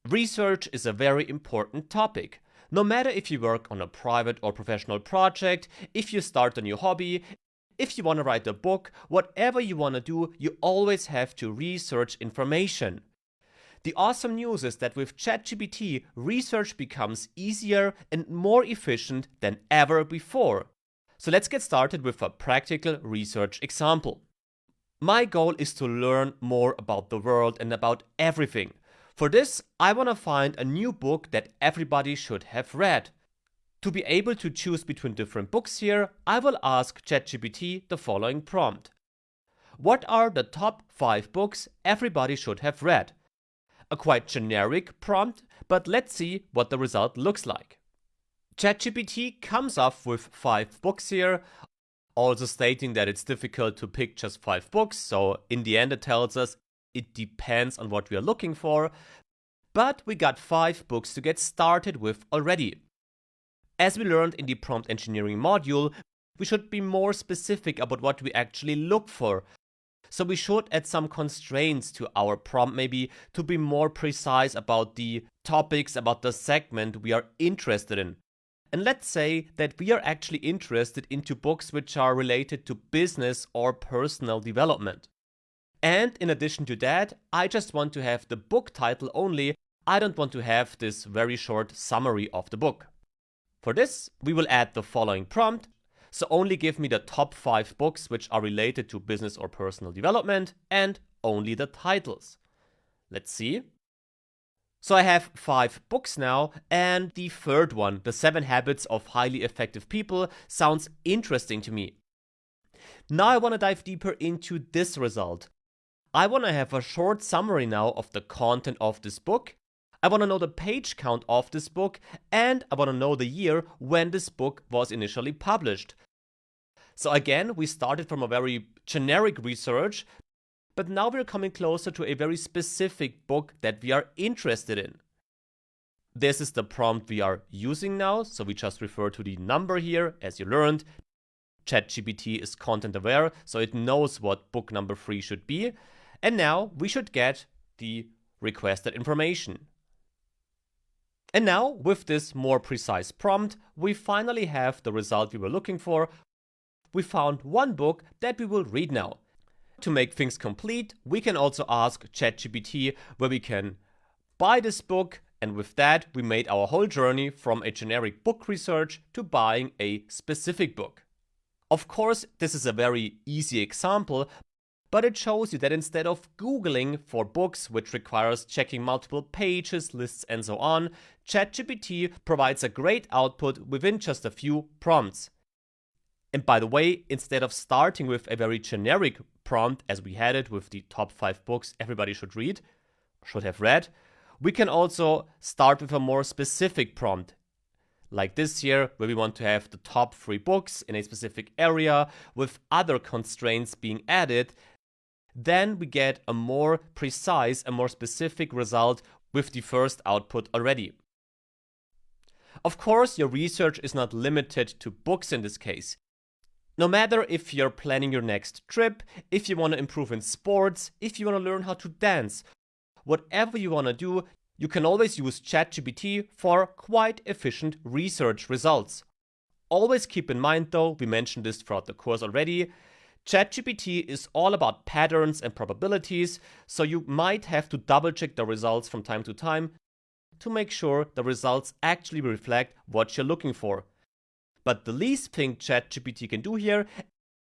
Research is a very important topic. No matter if you work on a private or professional project, if you start a new hobby, if you want to write a book, whatever you want to do, you always have to research information. The awesome news is that with ChatGPT, research becomes easier and more efficient than ever before. So let's get started with a practical research example. My goal is to learn more about the world and about everything. For this, I want to find a new book that everybody should have read. To be able to choose between different books here, I will ask ChatGPT the following prompt. What are the top 5 books everybody should have read? A quite generic prompt, but let's see what the result looks like. ChatGPT comes up with 5 books here, also stating that it's difficult to pick just 5 books, so in the end it tells us it depends on what we are looking for, but we got 5 books to get started with already. As we learned in the prompt engineering module, we should be more specific about what we actually look for. So we should add some constraints to our prompt, maybe to be more precise about the topics, about the segment we are interested in. And let's say that we are actually interested into books which are related to business or personal development. And in addition to that, I just want to have the book title only. I don't want to have this very short summary of the book. For this, we will add the following prompt. So only give me the top 5 books which are related to business or personal development and only the titles. Let's see. So I have 5 books now, and the third one, The 7 Habits of Highly Effective People, sounds interesting to me. Now I want to dive deeper into this result. I want to have a short summary now of the content of this book. I want to know the page count of this book, and I want to know the year when this book was initially published. So again, we started from a very generic research, but now we're coming closer to a very specific book that we are interested in. This is the prompt we are using now, so we just refer to the number here. As you learned, ChatGPT is content aware, so it knows what book number 3 should be. And now we should get the requested information. And now, with this more precise prompt, we finally have the result we were looking for. We found one book that we will read now. To make things complete, we can also ask ChatGPT where we can buy this book, and with that, we made our whole journey from a generic book research to buying a specific book. Of course, this is a very easy example, but it shows you that instead of Googling for books, which requires checking multiple pages, lists, and so on, ChatGPT provides a great output within just a few prompts. And by the way, instead of starting with a very generic prompt, as we had it with the top 5 books everybody should have read, we can also start with a more specific prompt. Like this here, where we want to have the top 3 books in a specific area with other constraints being added. Then we get a more precise, a more specific result with the first output already. Of course, your research is not limited to books in this case. No matter if you're planning your next trip, if you want to improve in sports, if you want to learn how to dance, whatever you want to do, you can always use ChatGPT for quite efficient research results. Always keep in mind though, we mentioned this throughout the course already, ChatGPT is all about patterns and probabilities, so you might have to double check the results from time to time to make sure the results actually reflect what you're looking for. But the least thing ChatGPT can do here,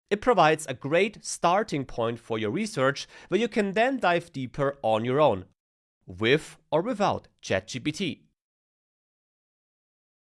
it provides a great starting point for your research where you can then dive deeper on your own, with or without ChatGPT.